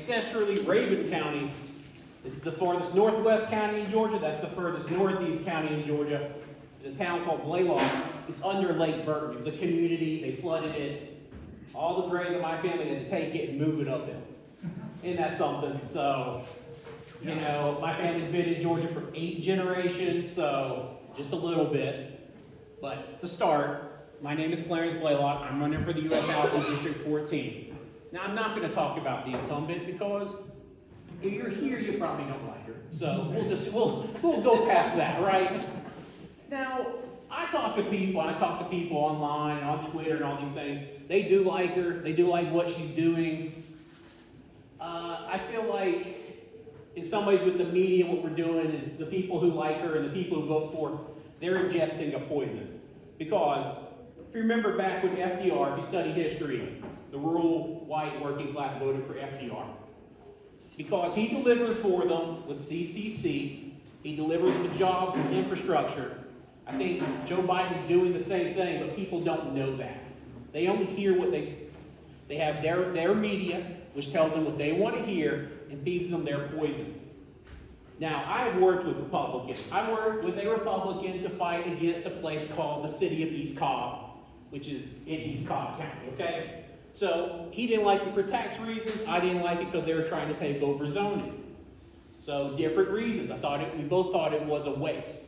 ancestrally Raven County. This is the farthest northwest county in Georgia. That's the furthest northeast county in Georgia. There's a town called Blaylock. It's under Lake Burton. It was a community. They flooded it. All the graves of my family had to take it and move it uphill. Isn't that something? So, you know, my family's been in Georgia for 8 generations, so just a little bit. But to start, my name is Clarence Blaylock. I'm running for the U.S. House in District 14. Now, I'm not going to talk about the incumbent because if you're here, you probably don't like her. So we'll go past that, right? Now, I talk to people online, on Twitter, and all these things. They do like her. They do like what she's doing. I feel like, in some ways, with the media, what we're doing is the people who like her and the people who vote for her, they're ingesting a poison. Because if you remember back when FDR, if you study history, the rural, white, working class voted for FDR. Because he delivered for them with CCC, he delivered with jobs and infrastructure. I think Joe Biden's doing the same thing, but people don't know that. They only hear what they have their media, which tells them what they want to hear and feeds them their poison. Now, I've worked with Republicans. I worked with a Republican to fight against a place called the City of East Cobb, which is in East Cobb County, okay? So he didn't like it for tax reasons. I didn't like it because they were trying to take over zoning. So different reasons. We both thought it was a waste.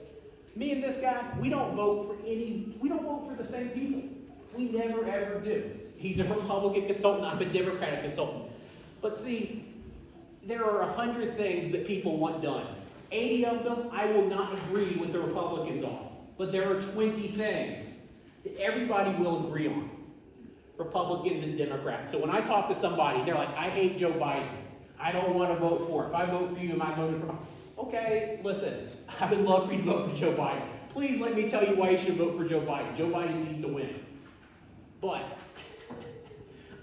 Me and this guy, we don't vote for the same people. We never ever do. He's a Republican consultant, I'm a Democratic consultant. But see, there are 100 things that people want done. 80 of them I will not agree with the Republicans on. But there are 20 things that everybody will agree on. Republicans and Democrats. So when I talk to somebody, they're like, I hate Joe Biden. I don't want to vote for it. If I vote for you, am I voting for him? Okay, listen, I would love for you to vote for Joe Biden. Please let me tell you why you should vote for Joe Biden. Joe Biden needs to win. But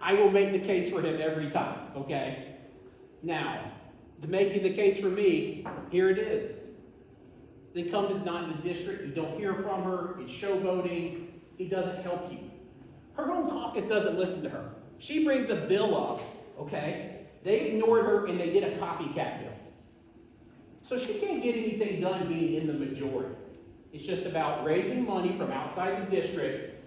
I will make the case for him every time, okay? Now, making the case for me, here it is. The incumbent's not in the district. You don't hear from her. It's showboating. It doesn't help you. Her own caucus doesn't listen to her. She brings a bill up, okay? They ignored her and they did a copycat bill. So she can't get anything done being in the majority. It's just about raising money from outside the district,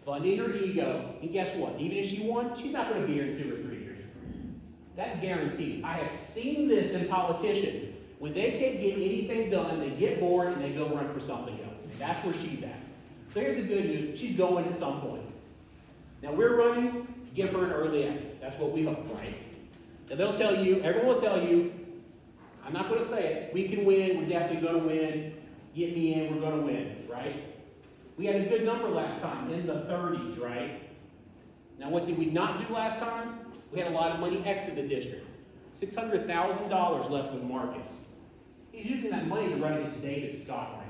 funding her ego, and guess what? Even if she won, she's not going to be here in 2 or 3 years. That's guaranteed. I have seen this in politicians. When they can't get anything done, they get bored and they go run for something else. And that's where she's at. So here's the good news. She's going at some point. Now we're running to give her an early exit. That's what we hope, right? And they'll tell you, everyone will tell you, I'm not going to say it, we can win, we're definitely going to win, get me in, we're going to win, right? We had a good number last time, in the 30s, right? Now what did we not do last time? We had a lot of money exit the district. $600,000 left with Marcus. He's using that money to run against Dade Scott right now.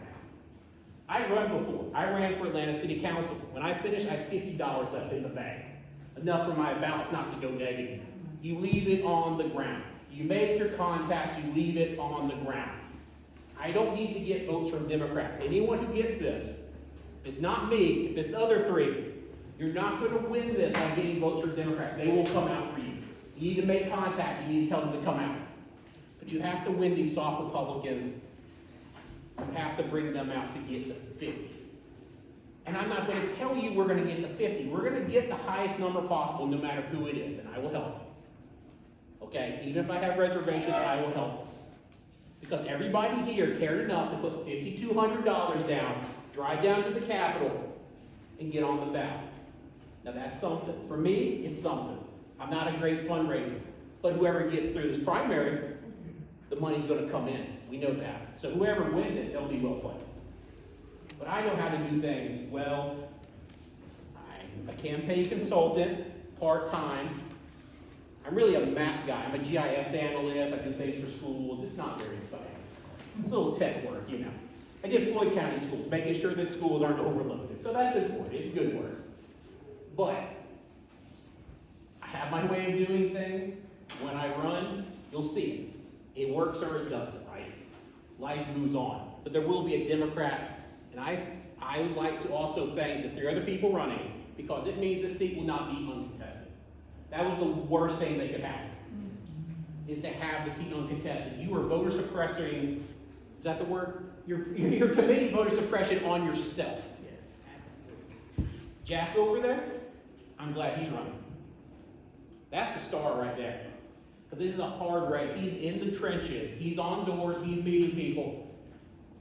I run before. I ran for Atlanta City Council. When I finished, I had $50 left in the bank. Enough for my balance not to go negative. You leave it on the ground. You make your contacts, you leave it on the ground. I don't need to get votes from Democrats. Anyone who gets this, if it's not me, if it's the other 3, you're not going to win this by getting votes from Democrats. They will come out for you. You need to make contact. You need to tell them to come out. But you have to win these soft Republicans. You have to bring them out to get the 50. And I'm not going to tell you we're going to get the 50. We're going to get the highest number possible no matter who it is, and I will help you. Okay? Even if I have reservations, I will help you. Because everybody here cared enough to put $5,200 down, drive down to the Capitol, and get on the ballot. Now that's something. For me, it's something. I'm not a great fundraiser. But whoever gets through this primary, the money's going to come in. We know that. So whoever wins it, they'll be well funded. But I know how to do things well. I'm a campaign consultant, part-time. I'm really a map guy. I'm a GIS analyst. I do things for schools. It's not very exciting. It's a little tech work, you know. I did Floyd County schools, making sure that schools aren't overloaded. So that's important. It's good work. But I have my way of doing things. When I run, you'll see it. It works or it doesn't, right? Life moves on. But there will be a Democrat. And I would like to also thank the 3 other people running, because it means the seat will not be uncontested. That was the worst thing that could happen. is to have the seat uncontested. You are voter suppressing, is that the word? You're committing voter suppression on yourself. Yes, absolutely. Jack over there, I'm glad he's running. That's the star right there. Because this is a hard race. He's in the trenches. He's on doors. He's meeting people.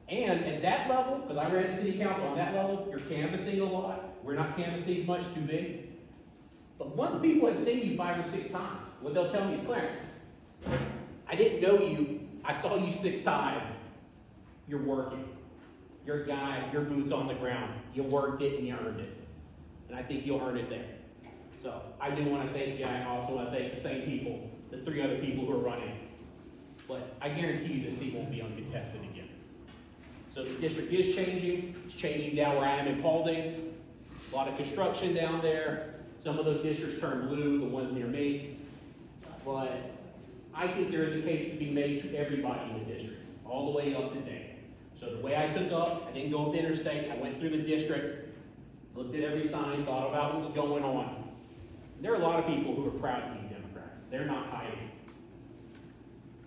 And at that level, because I ran city council, on that level, you're canvassing a lot. We're not canvassing as much, too big. But once people have seen you 5 or 6 times, what they'll tell me is, Clarence, I didn't know you. I saw you 6 times. You're working. You're a guy, your boots on the ground. You worked it and you earned it. And I think you'll earn it there. So I do want to thank Jack. I also want to thank the same people, the 3 other people who are running. But I guarantee you this seat won't be uncontested again. So the district is changing. It's changing down where I am in Paulding. A lot of construction down there. Some of those districts turn blue, the ones near me. But I think there is a case to be made to everybody in the district, all the way up to Dade. So the way I took up, I didn't go up the interstate. I went through the district, looked at every sign, thought about what was going on. There are a lot of people who are proud to be Democrats. They're not hiding.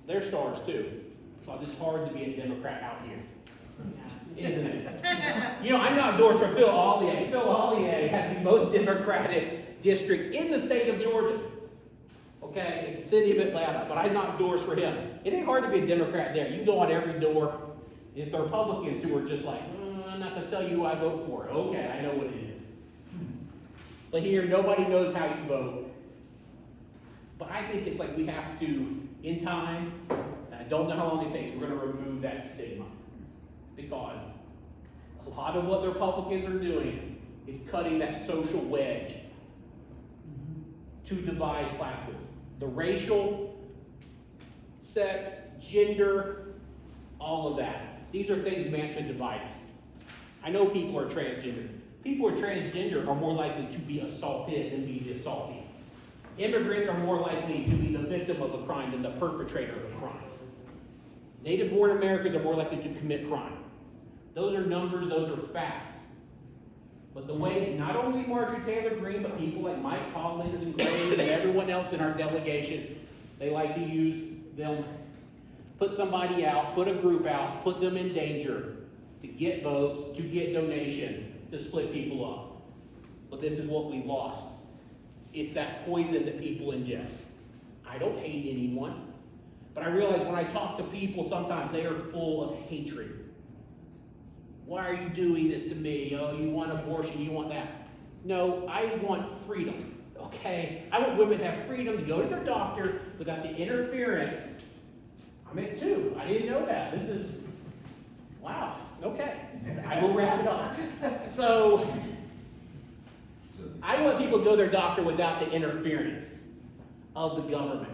They're stars too. Because it's hard to be a Democrat out here. Isn't it? You know, I'm not endorsed for Phil Ollier. Phil Ollier has the most Democratic district in the state of Georgia. Okay, it's the city of Atlanta, but I'm not endorsed for him. It ain't hard to be a Democrat there. You can go on every door. It's the Republicans who are just like, I'm not going to tell you who I vote for. Okay, I know what it is. But here, nobody knows how you vote. But I think it's like we have to, in time, and I don't know how long it takes, we're going to remove that stigma. Because a lot of what the Republicans are doing is cutting that social wedge to divide classes. The racial, sex, gender, all of that. These are things meant to divide us. I know people are transgender. People who are transgender are more likely to be assaulted than be the assaultee. Immigrants are more likely to be the victim of a crime than the perpetrator of a crime. Native-born Americans are more likely to commit crime. Those are numbers, those are facts. But the way that not only Marjorie Taylor Greene, but people like Mike Collins and Gray and everyone else in our delegation, they like to use them, put somebody out, put a group out, put them in danger to get votes, to get donations, to split people up. But this is what we lost. It's that poison that people ingest. I don't hate anyone, but I realize when I talk to people, sometimes they are full of hatred. Why are you doing this to me? Oh, you want abortion, you want that. No, I want freedom, okay? I want women to have freedom to go to their doctor without the interference. I'm in too. I didn't know that. This is, wow, okay. I will wrap it up. So, I want people to go to their doctor without the interference of the government.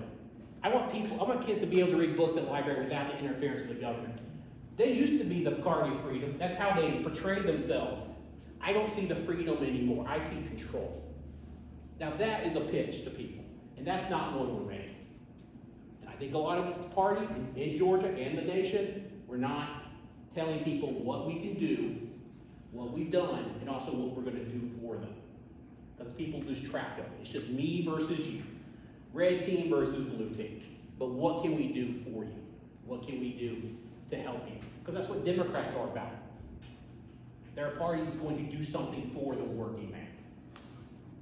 I want kids to be able to read books at the library without the interference of the government. They used to be the party of freedom. That's how they portrayed themselves. I don't see the freedom anymore. I see control. Now that is a pitch to people, and that's not one we're making. And I think a lot of this party in Georgia and the nation, we're not telling people what we can do, what we've done, and also what we're going to do for them. Because people lose track of it. It's just me versus you. Red team versus blue team. But what can we do for you? What can we do to help you? Because that's what Democrats are about. They're a party that's going to do something for the working man.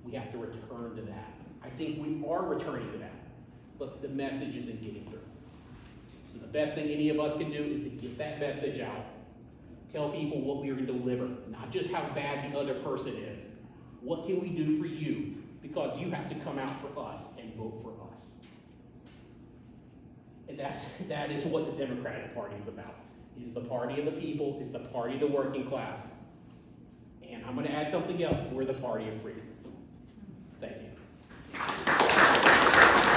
We have to return to that. I think we are returning to that, but the message isn't getting through. So the best thing any of us can do is to get that message out. Tell people what we are going to deliver, not just how bad the other person is. What can we do for you? Because you have to come out for us and vote for us. And that is what the Democratic Party is about. It is the party of the people. It's the party of the working class. And I'm going to add something else. We're the party of freedom. Thank you.